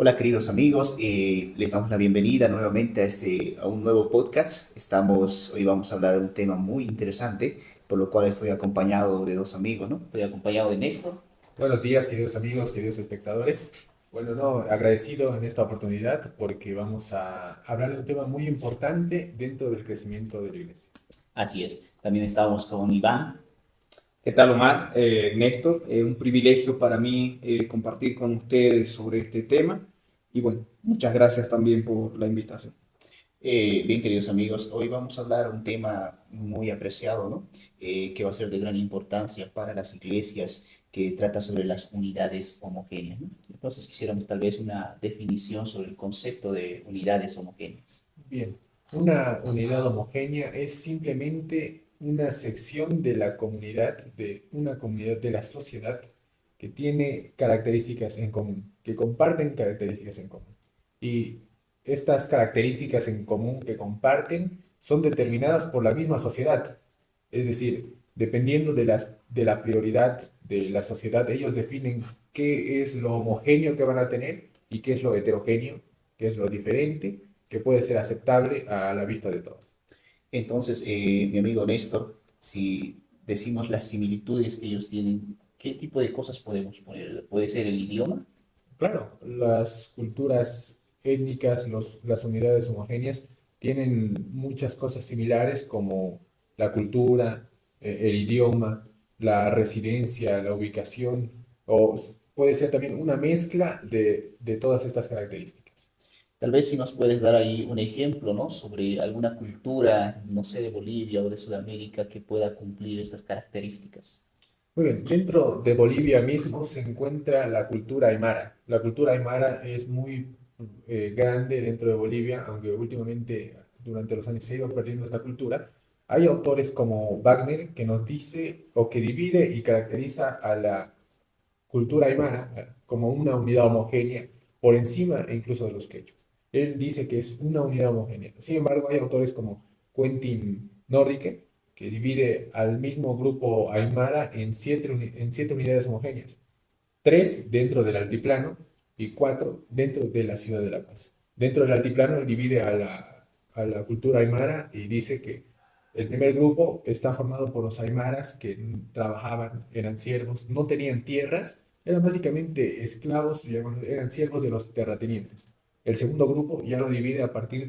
Hola queridos amigos, les damos la bienvenida nuevamente a un nuevo podcast. Hoy vamos a hablar de un tema muy interesante, por lo cual estoy acompañado de dos amigos, ¿no? Estoy acompañado de Néstor. Buenos días, queridos amigos, queridos espectadores. Bueno, no, agradecido en esta oportunidad porque vamos a hablar de un tema muy importante dentro del crecimiento de la iglesia. Así es, también estamos con Iván. ¿Qué tal, Omar? Néstor, un privilegio para mí compartir con ustedes sobre este tema y bueno, muchas gracias también por la invitación. Bien, queridos amigos, hoy vamos a hablar de un tema muy apreciado, ¿no? Que va a ser de gran importancia para las iglesias, que trata sobre las unidades homogéneas, ¿no? Entonces quisiéramos tal vez una definición sobre el concepto de unidades homogéneas. Bien, una unidad homogénea es simplemente una sección de la comunidad, de una comunidad de la sociedad que tiene características en común, que comparten características en común. Y estas características en común que comparten son determinadas por la misma sociedad. Es decir, dependiendo de la prioridad de la sociedad, ellos definen qué es lo homogéneo que van a tener y qué es lo heterogéneo, qué es lo diferente que puede ser aceptable a la vista de todos. Entonces, mi amigo Néstor, si decimos las similitudes que ellos tienen, ¿qué tipo de cosas podemos poner? ¿Puede ser el idioma? Claro, las culturas étnicas, las unidades homogéneas tienen muchas cosas similares como la cultura, el idioma, la residencia, la ubicación, puede ser también una mezcla de todas estas características. Tal vez si nos puedes dar ahí un ejemplo, ¿no? Sobre alguna cultura, no sé, de Bolivia o de Sudamérica que pueda cumplir estas características. Muy bien, dentro de Bolivia mismo se encuentra la cultura aymara. La cultura aymara es muy grande dentro de Bolivia, aunque últimamente durante los años se ha ido perdiendo esta cultura. Hay autores como Wagner que nos dice o que divide y caracteriza a la cultura aymara como una unidad homogénea por encima e incluso de los quechuas. Él dice que es una unidad homogénea. Sin embargo, hay autores como Quentin Nordike que divide al mismo grupo aymara en siete unidades homogéneas, tres dentro del altiplano y cuatro dentro de la ciudad de La Paz. Dentro del altiplano él divide a la cultura aymara y dice que el primer grupo está formado por los aymaras que trabajaban, eran siervos, no tenían tierras, eran básicamente esclavos, eran siervos de los terratenientes. El segundo grupo ya lo divide a partir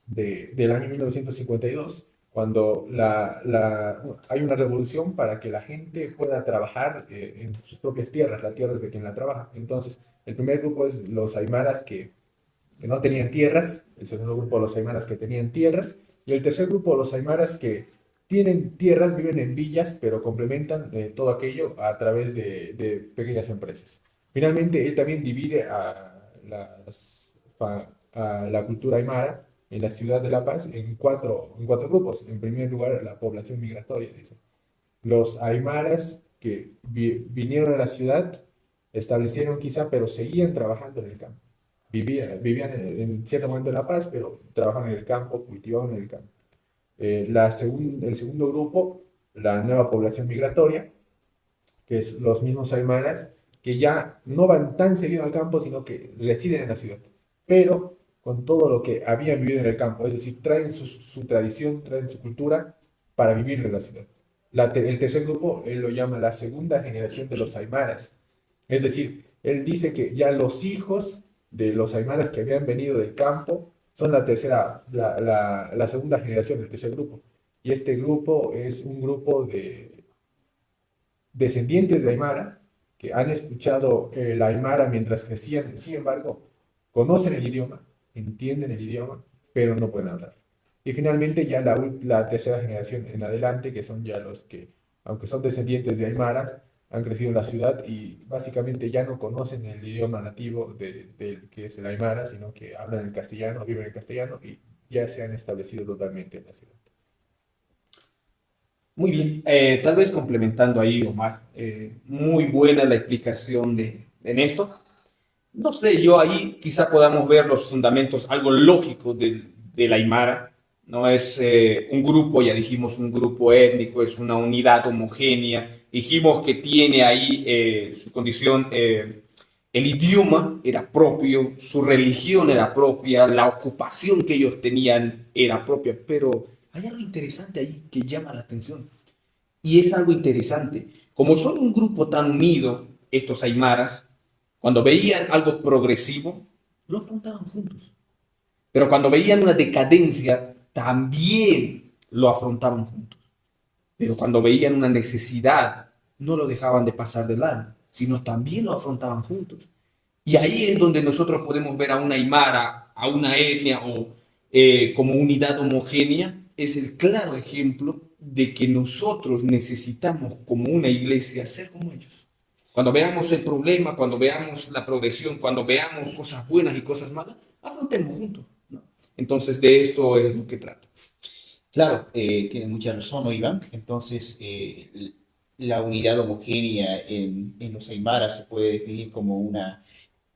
del año 1952, cuando hay una revolución para que la gente pueda trabajar en sus propias tierras, las tierras de quien la trabaja. Entonces, el primer grupo es los aymaras que no tenían tierras, el segundo grupo los aymaras que tenían tierras, y el tercer grupo los aymaras que tienen tierras, viven en villas, pero complementan todo aquello a través de pequeñas empresas. Finalmente, él también divide a la cultura aymara en la ciudad de La Paz en cuatro grupos. En primer lugar, la población migratoria, dice. Los aymaras que vinieron a la ciudad, establecieron quizá, pero seguían trabajando en el campo. Vivían en cierto momento en La Paz, pero trabajaban en el campo, cultivaban en el campo. El segundo grupo, la nueva población migratoria, que es los mismos aymaras, que ya no van tan seguido al campo, sino que residen en la ciudad, pero con todo lo que habían vivido en el campo, es decir, traen su tradición, traen su cultura para vivir en la ciudad. El tercer grupo, él lo llama la segunda generación de los aymaras, es decir, él dice que ya los hijos de los aymaras que habían venido del campo son la segunda generación del tercer grupo. Y este grupo es un grupo de descendientes de Aymara que han escuchado el Aymara mientras crecían, sin embargo, conocen el idioma, entienden el idioma, pero no pueden hablar. Y finalmente ya la tercera generación en adelante, que son ya los que, aunque son descendientes de Aymara, han crecido en la ciudad y básicamente ya no conocen el idioma nativo del que es el Aymara, sino que hablan el castellano, viven el castellano y ya se han establecido totalmente en la ciudad. Muy bien, tal vez complementando ahí, Omar, muy buena la explicación de Néstor. No sé, yo ahí quizá podamos ver los fundamentos, algo lógico de la Aymara. No es un grupo, ya dijimos, un grupo étnico, es una unidad homogénea. Dijimos que tiene ahí su condición el idioma era propio, su religión era propia, la ocupación que ellos tenían era propia, pero hay algo interesante ahí que llama la atención. Y es algo interesante. Como son un grupo tan unido, estos aymaras, cuando veían algo progresivo, lo afrontaban juntos. Pero cuando veían una decadencia, también lo afrontaban juntos. Pero cuando veían una necesidad, no lo dejaban de pasar de largo, sino también lo afrontaban juntos. Y ahí es donde nosotros podemos ver a una aymara, a una etnia o como unidad homogénea, es el claro ejemplo de que nosotros necesitamos como una iglesia ser como ellos. Cuando veamos el problema, cuando veamos la progresión, cuando veamos cosas buenas y cosas malas, afrontemos juntos, ¿no? Entonces de eso es lo que trata. Claro, tiene mucha razón, ¿no, Iván? Entonces, la unidad homogénea en los aymaras se puede definir como una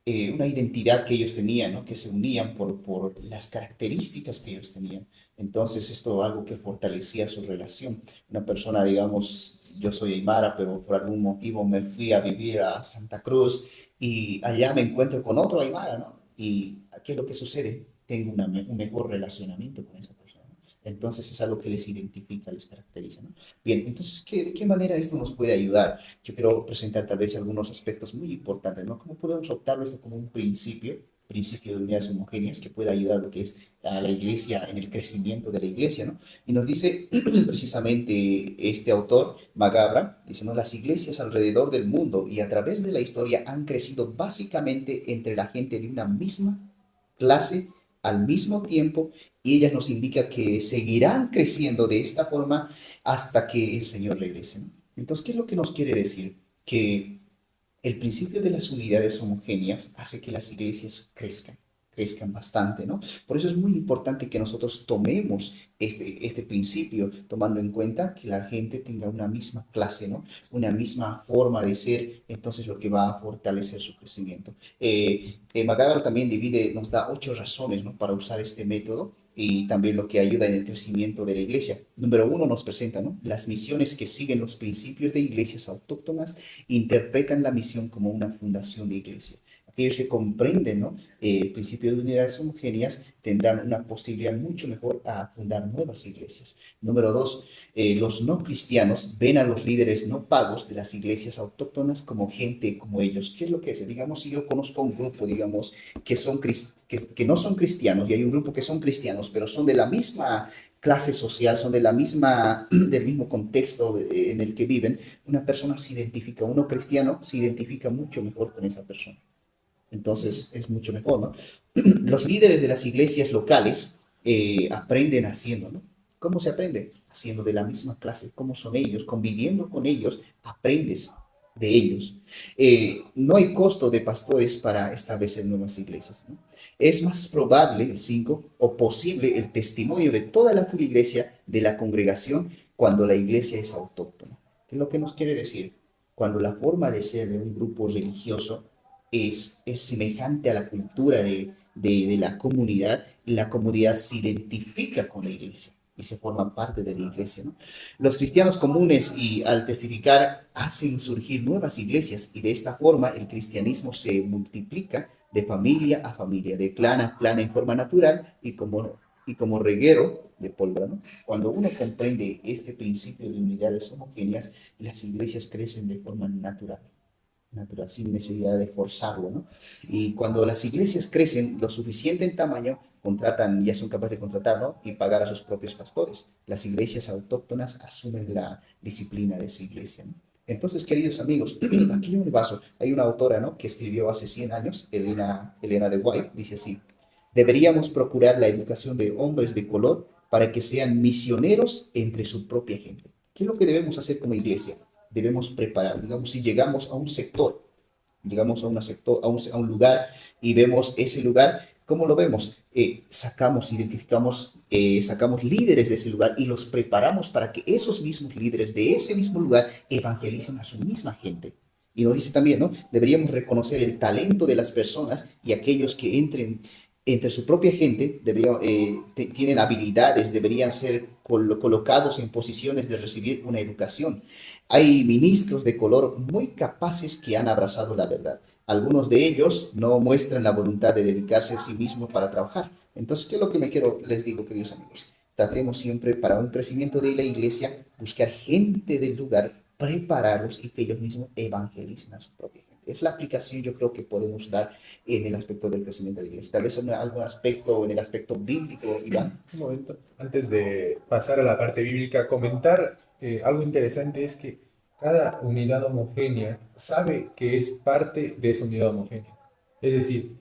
identidad que ellos tenían, ¿no? Que se unían por las características que ellos tenían. Entonces, esto es algo que fortalecía su relación. Una persona, digamos, yo soy aymara, pero por algún motivo me fui a vivir a Santa Cruz y allá me encuentro con otro aymara, ¿no? ¿Y qué es lo que sucede? Tengo un mejor relacionamiento con esa persona, ¿no? Entonces, es algo que les identifica, les caracteriza, ¿no? Bien, entonces, ¿de qué manera esto nos puede ayudar? Yo quiero presentar tal vez algunos aspectos muy importantes, ¿no? ¿Cómo podemos optarlo esto como un principio de unidades homogéneas que pueda ayudar a lo que es a la iglesia en el crecimiento de la iglesia, ¿no? Y nos dice precisamente este autor, Magabra, dice, ¿no? Las iglesias alrededor del mundo y a través de la historia han crecido básicamente entre la gente de una misma clase al mismo tiempo y ella nos indica que seguirán creciendo de esta forma hasta que el Señor regrese, ¿no? Entonces, ¿qué es lo que nos quiere decir? Que el principio de las unidades homogéneas hace que las iglesias crezcan bastante, ¿no? Por eso es muy importante que nosotros tomemos este principio, tomando en cuenta que la gente tenga una misma clase, ¿no? Una misma forma de ser, entonces lo que va a fortalecer su crecimiento. MacGyver también nos da 8 razones, ¿no? Para usar este método y también lo que ayuda en el crecimiento de la iglesia. Número 1 nos presenta, ¿no? Las misiones que siguen los principios de iglesias autóctonas interpretan la misión como una fundación de iglesia. Aquellos que comprenden, ¿no? El principio de unidades homogéneas tendrán una posibilidad mucho mejor a fundar nuevas iglesias. Número 2, los no cristianos ven a los líderes no pagos de las iglesias autóctonas como gente como ellos. ¿Qué es lo que es? Digamos, si yo conozco un grupo, digamos, que no son cristianos, y hay un grupo que son cristianos, pero son de la misma clase social, son de del mismo contexto en el que viven, una persona se identifica, uno cristiano se identifica mucho mejor con esa persona. Entonces es mucho mejor, ¿no? Los líderes de las iglesias locales aprenden haciendo, ¿no? ¿Cómo se aprende? Haciendo de la misma clase, cómo son ellos, conviviendo con ellos, aprendes de ellos. No hay costo de pastores para establecer nuevas iglesias, ¿no? Es más probable, el 5, o posible el testimonio de toda la feligresía de la congregación cuando la iglesia es autóctona. ¿Qué es lo que nos quiere decir? Cuando la forma de ser de un grupo religioso es semejante a la cultura de la comunidad se identifica con la iglesia y se forma parte de la iglesia, ¿no? Los cristianos comunes y al testificar hacen surgir nuevas iglesias y de esta forma el cristianismo se multiplica de familia a familia, de clan a clan en forma natural y como reguero de pólvora, ¿no? Cuando uno comprende este principio de unidades homogéneas, las iglesias crecen de forma natural, sin necesidad de forzarlo, ¿no? Y cuando las iglesias crecen lo suficiente en tamaño, ya son capaces de contratar, ¿no? Y pagar a sus propios pastores. Las iglesias autóctonas asumen la disciplina de su iglesia, ¿no? Entonces, queridos amigos, aquí hay un vaso. Hay una autora, ¿no? Que escribió hace 100 años, Elena de White, dice así: deberíamos procurar la educación de hombres de color para que sean misioneros entre su propia gente. ¿Qué es lo que debemos hacer como iglesia? Debemos preparar, digamos, si llegamos a un sector, llegamos a un lugar y vemos ese lugar, ¿cómo lo vemos? Sacamos líderes de ese lugar y los preparamos para que esos mismos líderes de ese mismo lugar evangelicen a su misma gente. Y nos dice también, ¿no? Deberíamos reconocer el talento de las personas y aquellos que entren entre su propia gente, tienen habilidades, deberían ser colocados en posiciones de recibir una educación. Hay ministros de color muy capaces que han abrazado la verdad. Algunos de ellos no muestran la voluntad de dedicarse a sí mismos para trabajar. Entonces, ¿qué es lo que les digo, queridos amigos? Tratemos siempre para un crecimiento de la iglesia, buscar gente del lugar, prepararlos y que ellos mismos evangelicen a su propia gente. Es la aplicación yo creo que podemos dar en el aspecto del crecimiento de la iglesia. Tal vez en algún aspecto, en el aspecto bíblico, Iván. Un momento, antes de pasar a la parte bíblica, comentar algo interesante es que cada unidad homogénea sabe que es parte de esa unidad homogénea. Es decir,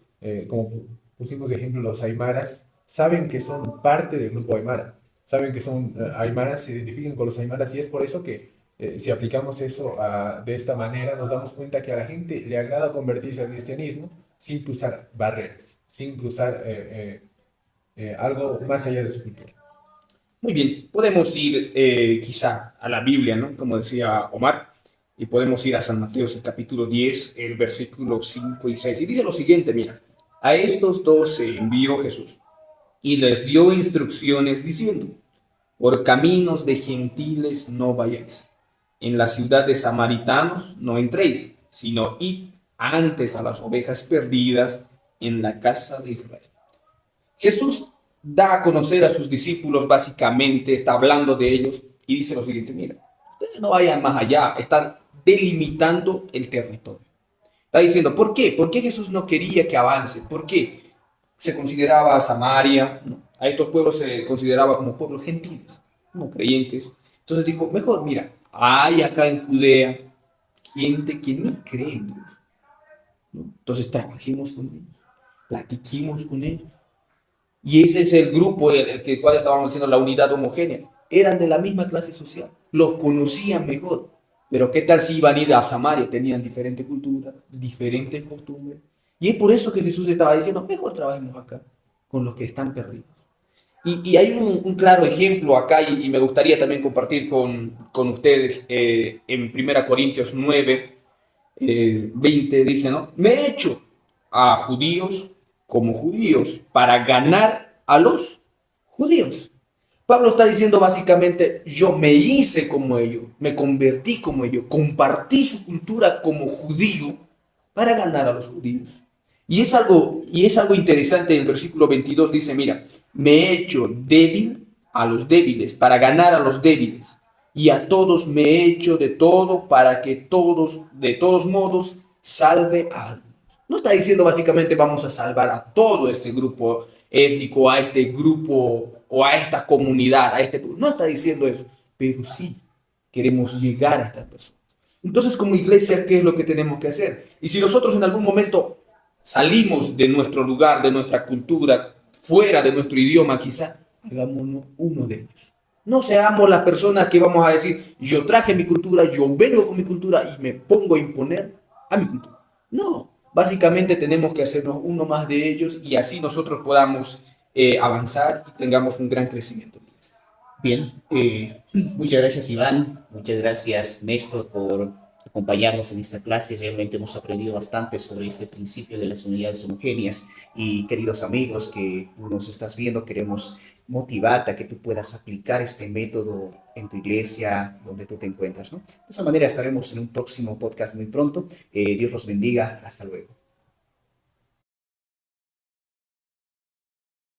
como pusimos de ejemplo los aymaras, saben que son parte del grupo aymara, saben que son aymaras, se identifican con los aymaras y es por eso que si aplicamos eso de esta manera, nos damos cuenta que a la gente le agrada convertirse al cristianismo sin cruzar barreras, sin cruzar algo más allá de su cultura. Muy bien, podemos ir quizá a la Biblia, ¿no? Como decía Omar, y podemos ir a San Mateo, el capítulo 10, el versículo 5 y 6. Y dice lo siguiente, mira, a estos dos se envió Jesús y les dio instrucciones diciendo, por caminos de gentiles no vayáis, en la ciudad de samaritanos no entréis, sino id antes a las ovejas perdidas en la casa de Israel. Jesús da a conocer a sus discípulos, básicamente está hablando de ellos y dice lo siguiente, mira, ustedes no vayan más allá, están delimitando el territorio. Está diciendo, ¿por qué? ¿Por qué Jesús no quería que avance? ¿Por qué? Se consideraba a Samaria, ¿no? A estos pueblos se consideraba como pueblos gentiles, no creyentes. Entonces dijo, mejor, mira, hay acá en Judea gente que ni cree en Dios, ¿no? Entonces trabajemos con ellos, platiquemos con ellos. Y ese es el grupo del cual estábamos haciendo la unidad homogénea. Eran de la misma clase social, los conocían mejor. Pero ¿qué tal si iban a ir a Samaria? Tenían diferente cultura, diferentes costumbres. Y es por eso que Jesús estaba diciendo, mejor trabajemos acá, con los que están perdidos. Y hay un claro ejemplo acá, y me gustaría también compartir con ustedes en 1 Corintios 9, 20, dice, ¿no? Me he hecho a judíos como judíos para ganar a los judíos. Pablo está diciendo básicamente, yo me hice como ellos, me convertí como ellos, compartí su cultura como judío para ganar a los judíos. Y es algo interesante, en el versículo 22 dice, mira, me he hecho débil a los débiles para ganar a los débiles, y a todos me he hecho de todo para que todos, de todos modos, salve a algunos. No está diciendo básicamente vamos a salvar a todo este grupo étnico, a este grupo o a esta comunidad, no está diciendo eso, pero sí queremos llegar a estas personas. Entonces, como iglesia, ¿qué es lo que tenemos que hacer? Y si nosotros en algún momento salimos de nuestro lugar, de nuestra cultura, fuera de nuestro idioma, quizá hagámonos uno de ellos. No seamos las personas que vamos a decir, yo traje mi cultura, yo vengo con mi cultura y me pongo a imponer a mi cultura. No, básicamente tenemos que hacernos uno más de ellos y así nosotros podamos avanzar y tengamos un gran crecimiento. Bien, muchas gracias Iván, muchas gracias Néstor por acompañarnos en esta clase. Realmente hemos aprendido bastante sobre este principio de las unidades homogéneas y queridos amigos que tú nos estás viendo, queremos motivarte a que tú puedas aplicar este método en tu iglesia, donde tú te encuentras, ¿no? De esa manera estaremos en un próximo podcast muy pronto. Dios los bendiga. Hasta luego.